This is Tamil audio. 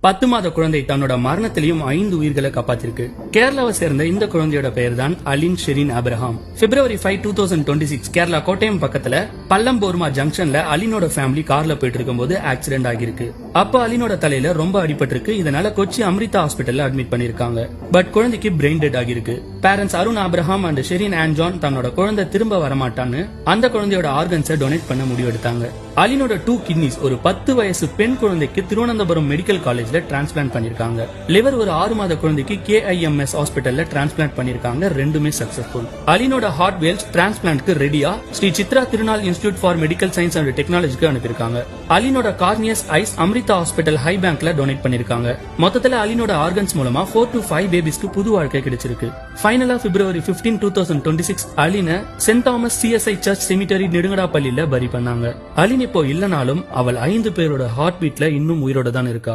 10 மாத குழந்தை தன்னோட மரணத்திலையும் 5 உயிர்களை காப்பாத்திருக்கு. கேரளாவை சேர்ந்த இந்த குழந்தையோட பெயர் தான் அலின் ஷெரின் ஆபிரகாம். February 5, 2026 கேரளா கோட்டயம் பக்கத்துல பல்லம்போர்மா ஜங்ஷன்ல அலினோட ஃபேமிலி கார்ல போயிட்டு இருக்கும்போது ஆக்சிடென்ட் ஆகிருக்கு. அப்ப அலினோட தலையில ரொம்ப அடிபட்டிருக்கு. இதனால கொச்சி அமிர்தா ஹாஸ்பிட்டல்ல அட்மிட் பண்ணிருக்காங்க. பட் குழந்தைக்கு பிரெயின் டெட் ஆகிருக்கு. Parents Arun Abraham and Sherin on John தன்னோட குழந்தை திரும்ப வரமாட்டான்னு அந்த குழந்தையோட ஆர்கன்ஸை டொனேட் பண்ண முடிவெடுத்தாங்க. அலினோட 2 கிட்னிஸ் ஒரு 10 வயசு பெண் குழந்தைக்கு திருவனந்தபுரம் மெடிக்கல் காலேஜ்ல டிரான்ஸ்பிளான்ட் பண்ணிருக்காங்க. லிவர் ஒரு 6 மாத குழந்தைக்கு KIMS ஹாஸ்பிட்டல்ல டிரான்ஸ்பிளான்ட் பண்ணிருக்காங்க. ரெண்டுமே சக்சஸ்ஃபுல். அலினோட ஹார்ட் வேல்ஸ் டிரான்ஸ்பிளான்ட்க்கு ரெடியா Sri Chitra Tirunal institute for medical science and டெக்னாலஜிக்கு அனுப்பியிருக்காங்க. அலினோட corneas eyes Amrita hospital eye பேங்க்ல டொனேட் பண்ணிருக்காங்க. மொத்தத்துல அலினோட ஆர்கன்ஸ் மூலமா 4 to 5 பேபிஸ்க்கு புது வாழ்க்கை கிடைச்சிருக்கு. ஃபைனலா February 15, 2026 அலினை saint Thomas CSI church cemetery நெடுங்கடாப்பள்ளியில பரி பண்ணாங்க. அலின் இப்போ இல்லனாலும் அவள் 5 பேரோட ஹார்ட் பீட்ல இன்னும் உயிரோட தான் இருக்கா.